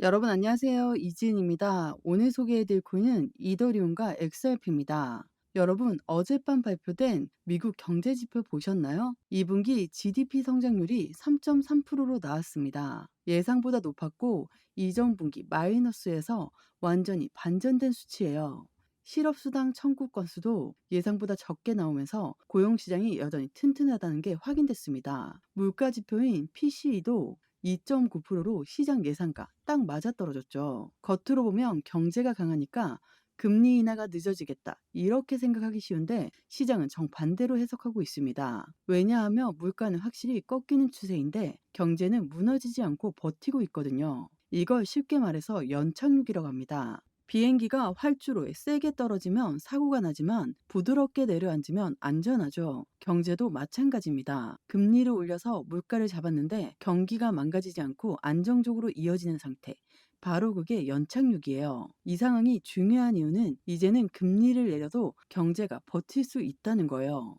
여러분 안녕하세요. 이지은입니다. 오늘 소개해드릴 코인은 이더리움과 XRP입니다. 여러분 어젯밤 발표된 미국 경제지표 보셨나요? 2분기 GDP 성장률이 3.3%로 나왔습니다. 예상보다 높았고 이전 분기 마이너스에서 완전히 반전된 수치예요. 실업수당 청구 건수도 예상보다 적게 나오면서 고용시장이 여전히 튼튼하다는 게 확인됐습니다. 물가지표인 PCE도 2.9%로 시장 예상과 딱 맞아떨어졌죠. 겉으로 보면 경제가 강하니까 금리 인하가 늦어지겠다 이렇게 생각하기 쉬운데 시장은 정반대로 해석하고 있습니다. 왜냐하면 물가는 확실히 꺾이는 추세인데 경제는 무너지지 않고 버티고 있거든요. 이걸 쉽게 말해서 연착륙이라고 합니다. 비행기가 활주로에 세게 떨어지면 사고가 나지만 부드럽게 내려앉으면 안전하죠. 경제도 마찬가지입니다. 금리를 올려서 물가를 잡았는데 경기가 망가지지 않고 안정적으로 이어지는 상태. 바로 그게 연착륙이에요. 이 상황이 중요한 이유는 이제는 금리를 내려도 경제가 버틸 수 있다는 거예요.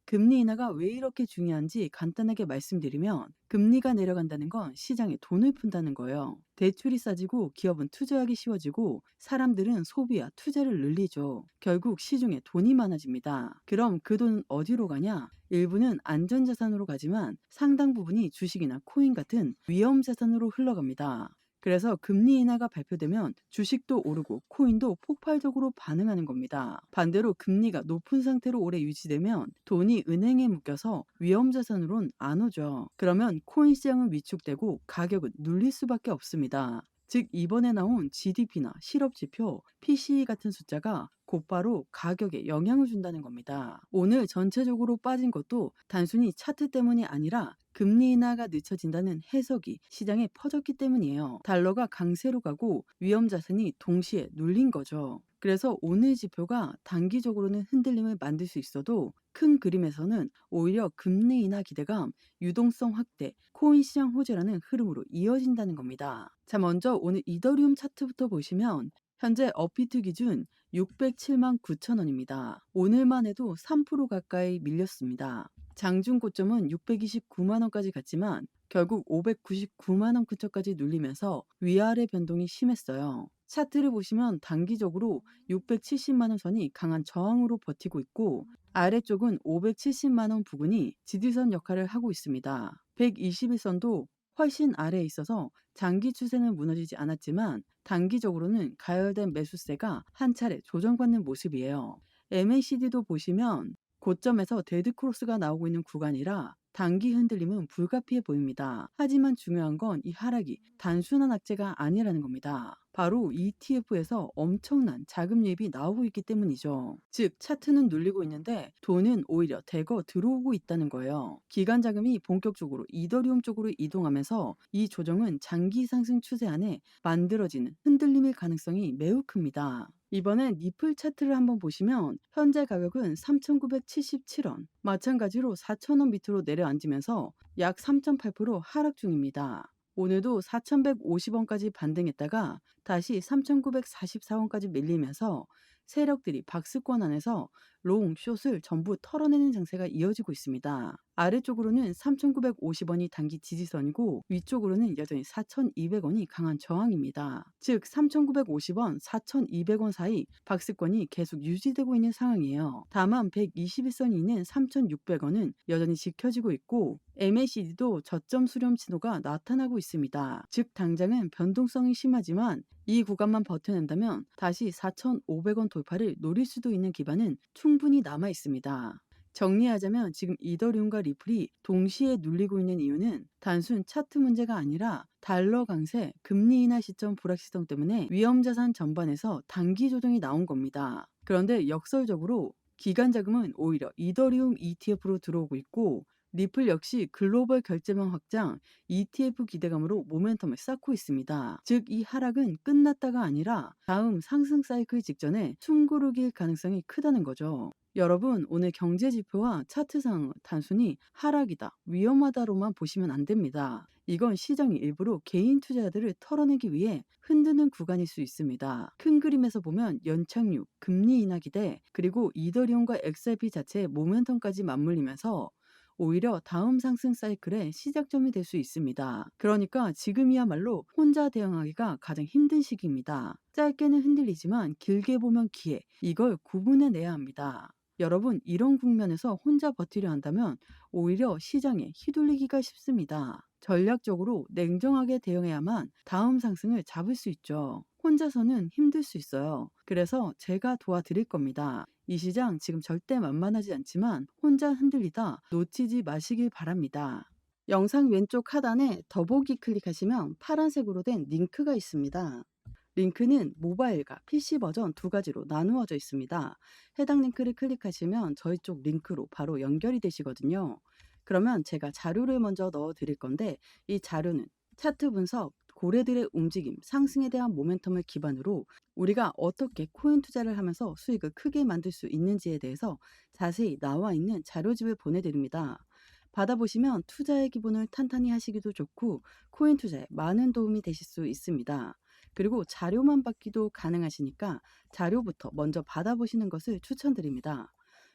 금리 인하가 왜 이렇게 중요한지 간단하게 말씀드리면 금리가 내려간다는 건 시장에 돈을 푼다는 거예요. 대출이 싸지고 기업은 투자하기 쉬워지고 사람들은 소비와 투자를 늘리죠. 결국 시중에 돈이 많아집니다. 그럼 그 돈은 어디로 가냐? 일부는 안전자산으로 가지만 상당 부분이 주식이나 코인 같은 위험자산으로 흘러갑니다. 그래서 금리 인하가 발표되면 주식도 오르고 코인도 폭발적으로 반응하는 겁니다. 반대로 금리가 높은 상태로 오래 유지되면 돈이 은행에 묶여서 위험자산으론 안 오죠. 그러면 코인 시장은 위축되고 가격은 눌릴 수밖에 없습니다. 즉 이번에 나온 GDP나 실업지표, PCE 같은 숫자가 곧바로 가격에 영향을 준다는 겁니다. 오늘 전체적으로 빠진 것도 단순히 차트 때문이 아니라 금리 인하가 늦춰진다는 해석이 시장에 퍼졌기 때문이에요. 달러가 강세로 가고 위험 자산이 동시에 눌린 거죠. 그래서 오늘 지표가 단기적으로는 흔들림을 만들 수 있어도 큰 그림에서는 오히려 금리 인하 기대감, 유동성 확대, 코인 시장 호재라는 흐름으로 이어진다는 겁니다. 자, 먼저 오늘 이더리움 차트부터 보시면 현재 업비트 기준 607만 9천 원입니다. 오늘만 해도 3% 가까이 밀렸습니다. 장중 고점은 629만 원까지 갔지만 결국 599만 원 근처까지 눌리면서 위아래 변동이 심했어요. 차트를 보시면 단기적으로 670만 원 선이 강한 저항으로 버티고 있고 아래쪽은 570만 원 부근이 지지선 역할을 하고 있습니다. 121선도 훨씬 아래에 있어서 장기 추세는 무너지지 않았지만 단기적으로는 가열된 매수세가 한 차례 조정받는 모습이에요. MACD도 보시면 고점에서 데드크로스가 나오고 있는 구간이라 단기 흔들림은 불가피해 보입니다. 하지만 중요한 건 이 하락이 단순한 악재가 아니라는 겁니다. 바로 ETF에서 엄청난 자금 유입이 나오고 있기 때문이죠. 즉 차트는 눌리고 있는데 돈은 오히려 대거 들어오고 있다는 거예요. 기관 자금이 본격적으로 이더리움 쪽으로 이동하면서 이 조정은 장기 상승 추세 안에 만들어지는 흔들림일 가능성이 매우 큽니다. 이번엔 니플 차트를 한번 보시면 현재 가격은 3,977원, 마찬가지로 4,000원 밑으로 내려앉으면서 약 3.8% 하락 중입니다. 오늘도 4,150원까지 반등했다가 다시 3,944원까지 밀리면서 세력들이 박스권 안에서 롱, 숏을 전부 털어내는 장세가 이어지고 있습니다. 아래쪽으로는 3,950원이 단기 지지선이고 위쪽으로는 여전히 4,200원이 강한 저항입니다. 즉 3,950원, 4,200원 사이 박스권이 계속 유지되고 있는 상황이에요. 다만 121선이 있는 3,600원은 여전히 지켜지고 있고 MACD도 저점 수렴 신호가 나타나고 있습니다. 즉 당장은 변동성이 심하지만 이 구간만 버텨낸다면 다시 4,500원 돌파를 노릴 수도 있는 기반은 충분히 남아 있습니다. 정리하자면 지금 이더리움과 리플이 동시에 눌리고 있는 이유는 단순 차트 문제가 아니라 달러 강세, 금리 인하 시점 불확실성 때문에 위험자산 전반에서 단기 조정이 나온 겁니다. 그런데 역설적으로 기관 자금은 오히려 이더리움 ETF로 들어오고 있고 리플 역시 글로벌 결제망 확장, ETF 기대감으로 모멘텀을 쌓고 있습니다. 즉 이 하락은 끝났다가 아니라 다음 상승 사이클 직전에 숨고르기일 가능성이 크다는 거죠. 여러분 오늘 경제 지표와 차트상 단순히 하락이다, 위험하다로만 보시면 안 됩니다. 이건 시장이 일부러 개인 투자자들을 털어내기 위해 흔드는 구간일 수 있습니다. 큰 그림에서 보면 연착륙, 금리 인하 기대, 그리고 이더리움과 XRP 자체의 모멘텀까지 맞물리면서 오히려 다음 상승 사이클의 시작점이 될 수 있습니다. 그러니까 지금이야말로 혼자 대응하기가 가장 힘든 시기입니다. 짧게는 흔들리지만 길게 보면 기회, 이걸 구분해내야 합니다. 여러분, 이런 국면에서 혼자 버티려 한다면 오히려 시장에 휘둘리기가 쉽습니다. 전략적으로 냉정하게 대응해야만 다음 상승을 잡을 수 있죠. 혼자서는 힘들 수 있어요. 그래서 제가 도와드릴 겁니다. 이 시장 지금 절대 만만하지 않지만 혼자 흔들리다 놓치지 마시길 바랍니다. 영상 왼쪽 하단에 더보기 클릭하시면 파란색으로 된 링크가 있습니다. 링크는 모바일과 PC 버전 두 가지로 나누어져 있습니다. 해당 링크를 클릭하시면 저희 쪽 링크로 바로 연결이 되시거든요. 그러면 제가 자료를 먼저 넣어 드릴 건데, 이 자료는 차트 분석, 고래들의 움직임, 상승에 대한 모멘텀을 기반으로 우리가 어떻게 코인 투자를 하면서 수익을 크게 만들 수 있는지에 대해서 자세히 나와 있는 자료집을 보내드립니다. 받아보시면 투자의 기본을 탄탄히 하시기도 좋고 코인 투자에 많은 도움이 되실 수 있습니다. 그리고 자료만 받기도 가능하시니까 자료부터 먼저 받아보시는 것을 추천드립니다.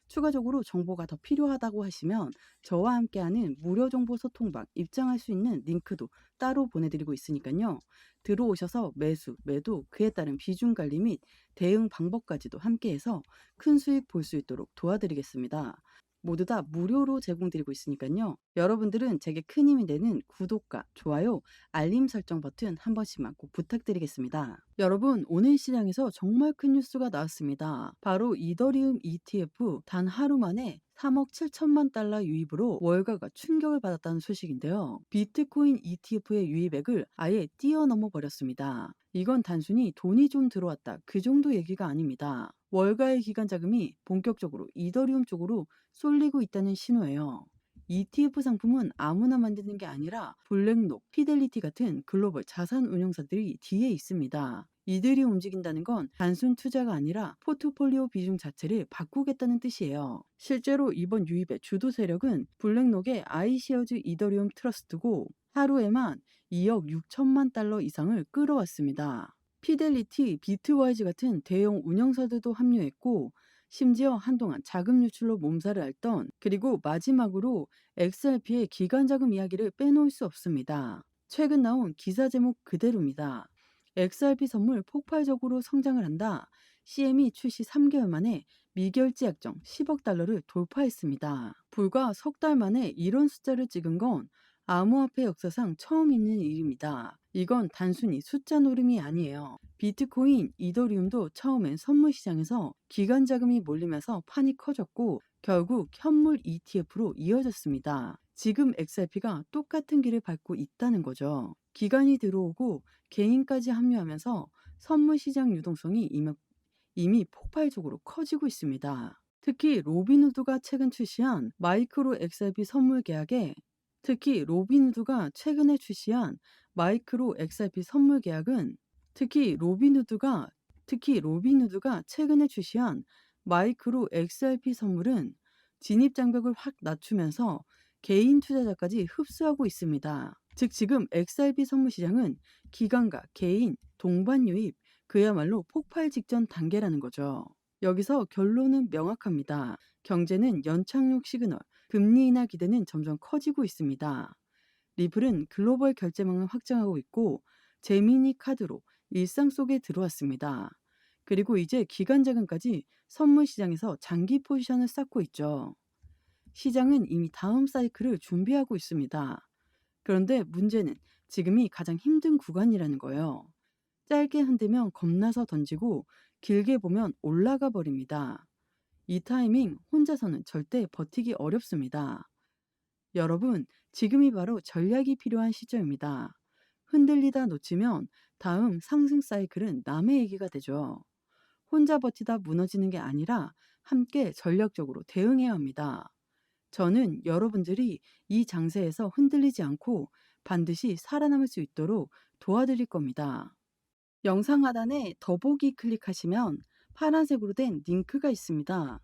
추가적으로 정보가 더 필요하다고 하시면 저와 함께하는 무료 정보 소통방 입장할 수 있는 링크도 따로 보내드리고 있으니까요. 들어오셔서 매수, 매도, 그에 따른 비중 관리 및 대응 방법까지도 함께해서 큰 수익 볼 수 있도록 도와드리겠습니다. 모두 다 무료로 제공드리고 있으니까요. 여러분들은 제게 큰 힘이 되는 구독과 좋아요, 알림 설정 버튼 한 번씩만 꼭 부탁드리겠습니다. 여러분, 오늘 시장에서 정말 큰 뉴스가 나왔습니다. 바로 이더리움 ETF 단 하루 만에 3억 7천만 달러 유입으로 월가가 충격을 받았다는 소식인데요. 비트코인 ETF의 유입액을 아예 뛰어넘어 버렸습니다. 이건 단순히 돈이 좀 들어왔다, 그 정도 얘기가 아닙니다. 월가의 기관 자금이 본격적으로 이더리움 쪽으로 쏠리고 있다는 신호예요. ETF 상품은 아무나 만드는 게 아니라 블랙록, 피델리티 같은 글로벌 자산 운용사들이 뒤에 있습니다. 이들이 움직인다는 건 단순 투자가 아니라 포트폴리오 비중 자체를 바꾸겠다는 뜻이에요. 실제로 이번 유입의 주도 세력은 블랙록의 아이시어즈 이더리움 트러스트고 하루에만 2억 6천만 달러 이상을 끌어왔습니다. 피델리티, 비트와이즈 같은 대형 운영사들도 합류했고 심지어 한동안 자금 유출로 몸살을 앓던, 그리고 마지막으로 XRP의 기관 자금 이야기를 빼놓을 수 없습니다. 최근 나온 기사 제목 그대로입니다. XRP 선물 폭발적으로 성장을 한다. CME 출시 3개월 만에 미결제 약정 10억 달러를 돌파했습니다. 불과 석 달 만에 이런 숫자를 찍은 건 암호화폐 역사상 처음 있는 일입니다. 이건 단순히 숫자 노름이 아니에요. 비트코인, 이더리움도 처음엔 선물 시장에서 기관 자금이 몰리면서 판이 커졌고 결국 현물 ETF로 이어졌습니다. 지금 XRP가 똑같은 길을 밟고 있다는 거죠. 기관이 들어오고 개인까지 합류하면서 선물 시장 유동성이 이미 폭발적으로 커지고 있습니다. 특히 로빈후드가 최근 출시한 마이크로 XRP 선물 계약에 특히 로빈후드가 최근에 출시한 마이크로 XRP 선물 계약은 특히 로빈후드가 최근에 출시한 마이크로 XRP 선물은 진입 장벽을 확 낮추면서 개인 투자자까지 흡수하고 있습니다. 즉 지금 XRP 선물 시장은 기관과 개인, 동반 유입, 그야말로 폭발 직전 단계라는 거죠. 여기서 결론은 명확합니다. 경제는 연착륙 시그널, 금리 인하 기대는 점점 커지고 있습니다. 리플은 글로벌 결제망을 확장하고 있고 제미니 카드로 일상 속에 들어왔습니다. 그리고 이제 기관 자금까지 선물 시장에서 장기 포지션을 쌓고 있죠. 시장은 이미 다음 사이클을 준비하고 있습니다. 그런데 문제는 지금이 가장 힘든 구간이라는 거예요. 짧게 흔들면 겁나서 던지고 길게 보면 올라가 버립니다. 이 타이밍 혼자서는 절대 버티기 어렵습니다. 여러분, 지금이 바로 전략이 필요한 시점입니다. 흔들리다 놓치면 다음 상승 사이클은 남의 얘기가 되죠. 혼자 버티다 무너지는 게 아니라 함께 전략적으로 대응해야 합니다. 저는 여러분들이 이 장세에서 흔들리지 않고 반드시 살아남을 수 있도록 도와드릴 겁니다. 영상 하단에 더보기 클릭하시면 파란색으로 된 링크가 있습니다.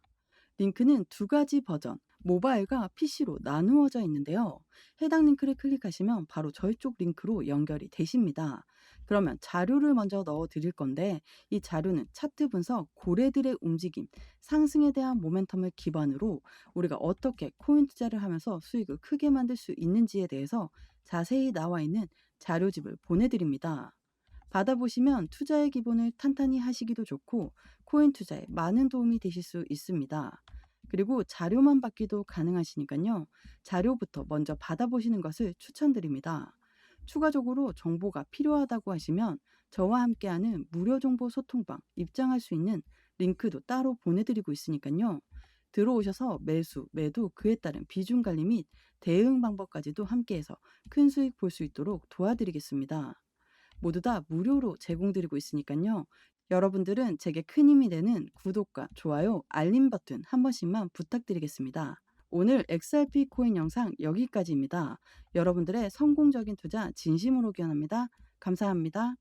링크는 두 가지 버전, 모바일과 PC로 나누어져 있는데요. 해당 링크를 클릭하시면 바로 저희 쪽 링크로 연결이 되십니다. 그러면 자료를 먼저 넣어 드릴 건데, 이 자료는 차트 분석, 고래들의 움직임, 상승에 대한 모멘텀을 기반으로 우리가 어떻게 코인 투자를 하면서 수익을 크게 만들 수 있는지에 대해서 자세히 나와 있는 자료집을 보내드립니다. 받아보시면 투자의 기본을 탄탄히 하시기도 좋고 코인 투자에 많은 도움이 되실 수 있습니다. 그리고 자료만 받기도 가능하시니까요. 자료부터 먼저 받아보시는 것을 추천드립니다. 추가적으로 정보가 필요하다고 하시면 저와 함께하는 무료 정보 소통방 입장할 수 있는 링크도 따로 보내드리고 있으니까요. 들어오셔서 매수, 매도, 그에 따른 비중 관리 및 대응 방법까지도 함께해서 큰 수익 볼 수 있도록 도와드리겠습니다. 모두 다 무료로 제공드리고 있으니까요. 여러분들은 제게 큰 힘이 되는 구독과 좋아요, 알림 버튼 한 번씩만 부탁드리겠습니다. 오늘 XRP 코인 영상 여기까지입니다. 여러분들의 성공적인 투자 진심으로 기원합니다. 감사합니다.